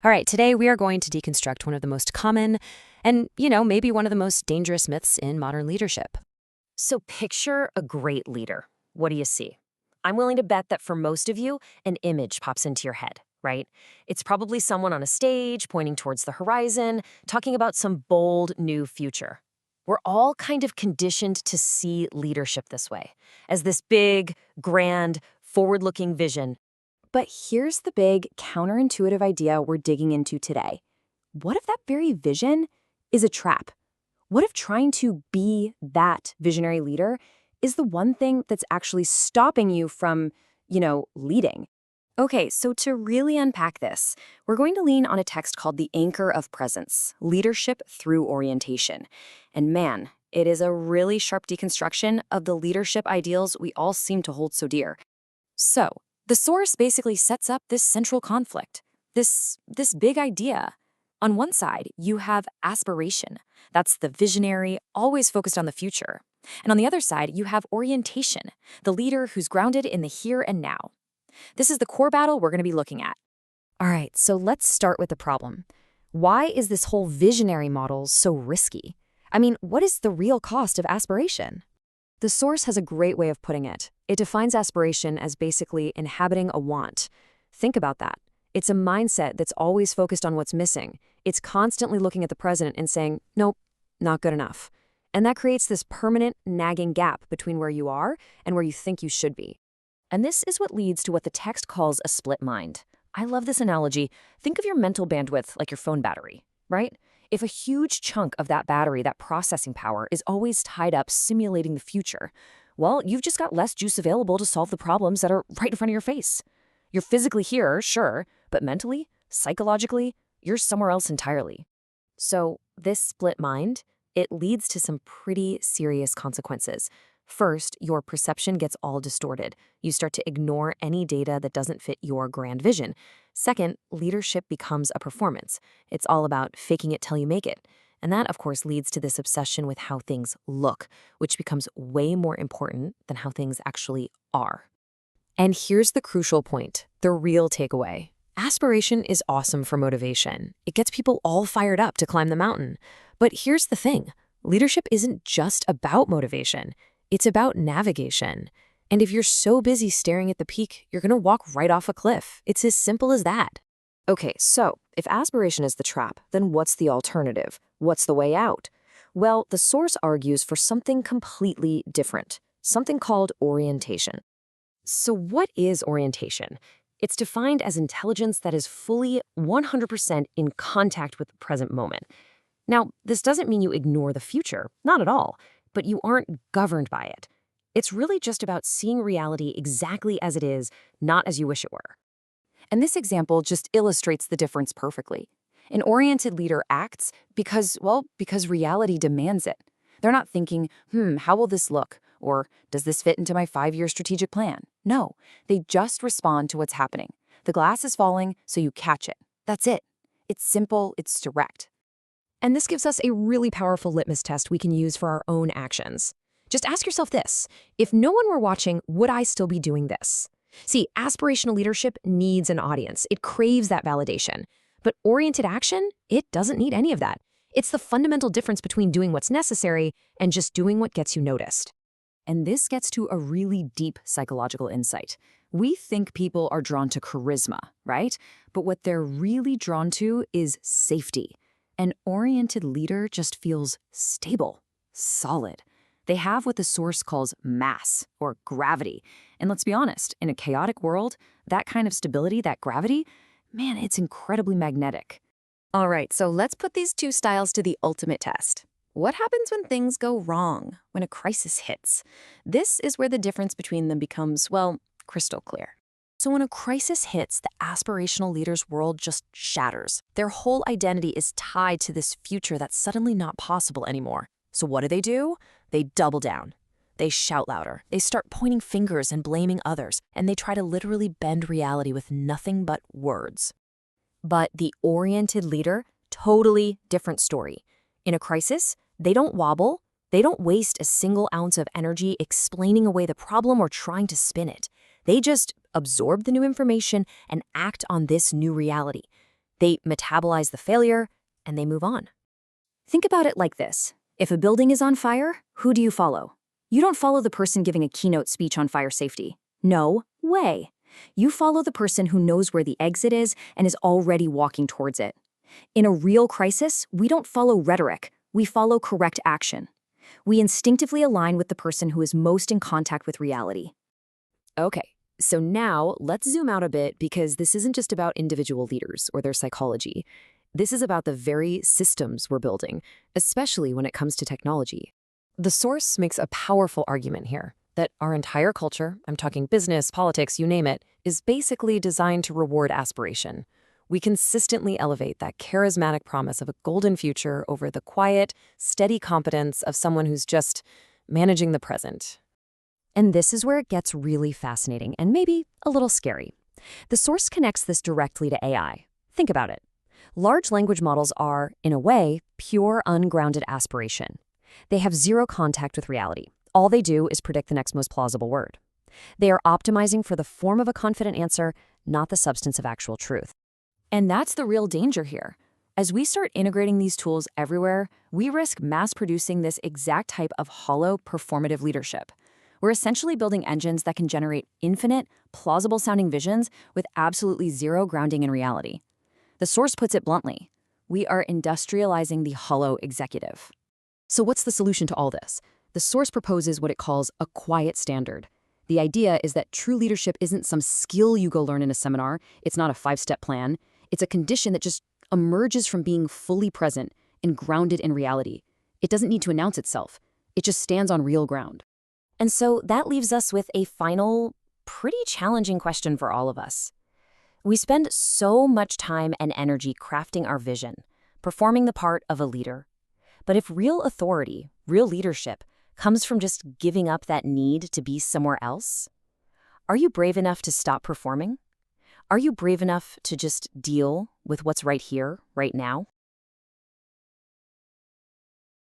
All right, today we are going to deconstruct one of the most common and, maybe one of the most dangerous myths in modern leadership. So picture a great leader. What do you see? I'm willing to bet that for most of you, an image pops into your head, right? It's probably someone on a stage pointing towards the horizon, talking about some bold new future. We're all kind of conditioned to see leadership this way, as this big, grand, forward-looking vision. But here's the big counterintuitive idea we're digging into today. What if that very vision is a trap? What if trying to be that visionary leader is the one thing that's actually stopping you from, leading? Okay, so to really unpack this, we're going to lean on a text called The Anchor of Presence, Leadership Through Orientation. And man, it is a really sharp deconstruction of the leadership ideals we all seem to hold so dear. So, the source basically sets up this central conflict, this big idea. On one side, you have aspiration. That's the visionary, always focused on the future. And on the other side, you have orientation, the leader who's grounded in the here and now. This is the core battle we're going to be looking at. All right, so let's start with the problem. Why is this whole visionary model so risky? I mean, what is the real cost of aspiration? The source has a great way of putting it. It defines aspiration as basically inhabiting a want. Think about that. It's a mindset that's always focused on what's missing. It's constantly looking at the present and saying, nope, not good enough. And that creates this permanent, nagging gap between where you are and where you think you should be. And this is what leads to what the text calls a split mind. I love this analogy. Think of your mental bandwidth like your phone battery, right? If a huge chunk of that battery, that processing power, is always tied up simulating the future, well, you've just got less juice available to solve the problems that are right in front of your face. You're physically here, sure, but mentally, psychologically, you're somewhere else entirely. So this split mind, it leads to some pretty serious consequences. First, your perception gets all distorted. You start to ignore any data that doesn't fit your grand vision. Second, leadership becomes a performance. It's all about faking it till you make it. And that, of course, leads to this obsession with how things look, which becomes way more important than how things actually are. And here's the crucial point, the real takeaway. Aspiration is awesome for motivation. It gets people all fired up to climb the mountain. But here's the thing, leadership isn't just about motivation. It's about navigation. And if you're so busy staring at the peak, you're going to walk right off a cliff. It's as simple as that. Okay, so if aspiration is the trap, then what's the alternative? What's the way out? Well, the source argues for something completely different, something called orientation. So what is orientation? It's defined as intelligence that is fully 100% in contact with the present moment. Now, this doesn't mean you ignore the future, not at all, but you aren't governed by it. It's really just about seeing reality exactly as it is, not as you wish it were. And this example just illustrates the difference perfectly. An oriented leader acts because reality demands it. They're not thinking, how will this look? Or does this fit into my 5-year strategic plan? No, they just respond to what's happening. The glass is falling, so you catch it. That's it. It's simple, it's direct. And this gives us a really powerful litmus test we can use for our own actions. Just ask yourself this, if no one were watching, would I still be doing this? See, aspirational leadership needs an audience. It craves that validation. But oriented action, it doesn't need any of that. It's the fundamental difference between doing what's necessary and just doing what gets you noticed. And this gets to a really deep psychological insight. We think people are drawn to charisma, right? But what they're really drawn to is safety. An oriented leader just feels stable, solid. They have what the source calls mass, or gravity. And let's be honest, in a chaotic world, that kind of stability, that gravity, man, it's incredibly magnetic. All right, so let's put these two styles to the ultimate test. What happens when things go wrong, when a crisis hits? This is where the difference between them becomes, crystal clear. So when a crisis hits, the aspirational leader's world just shatters. Their whole identity is tied to this future that's suddenly not possible anymore. So what do? They double down. They shout louder. They start pointing fingers and blaming others, and they try to literally bend reality with nothing but words. But the oriented leader, totally different story. In a crisis, they don't wobble. They don't waste a single ounce of energy explaining away the problem or trying to spin it. They just absorb the new information and act on this new reality. They metabolize the failure, and they move on. Think about it like this. If a building is on fire, who do you follow? You don't follow the person giving a keynote speech on fire safety. No way. You follow the person who knows where the exit is and is already walking towards it. In a real crisis, we don't follow rhetoric. We follow correct action. We instinctively align with the person who is most in contact with reality. Okay, so now let's zoom out a bit because this isn't just about individual leaders or their psychology. This is about the very systems we're building, especially when it comes to technology. The source makes a powerful argument here that our entire culture, I'm talking business, politics, you name it, is basically designed to reward aspiration. We consistently elevate that charismatic promise of a golden future over the quiet, steady competence of someone who's just managing the present. And this is where it gets really fascinating and maybe a little scary. The source connects this directly to AI. Think about it. Large language models are, in a way, pure, ungrounded aspiration. They have zero contact with reality. All they do is predict the next most plausible word. They are optimizing for the form of a confident answer, not the substance of actual truth. And that's the real danger here. As we start integrating these tools everywhere, we risk mass-producing this exact type of hollow, performative leadership. We're essentially building engines that can generate infinite, plausible-sounding visions with absolutely zero grounding in reality. The source puts it bluntly. We are industrializing the hollow executive. So what's the solution to all this? The source proposes what it calls a quiet standard. The idea is that true leadership isn't some skill you go learn in a seminar. It's not a 5-step plan. It's a condition that just emerges from being fully present and grounded in reality. It doesn't need to announce itself. It just stands on real ground. And so that leaves us with a final, pretty challenging question for all of us. We spend so much time and energy crafting our vision, performing the part of a leader. But if real authority, real leadership, comes from just giving up that need to be somewhere else, are you brave enough to stop performing? Are you brave enough to just deal with what's right here, right now?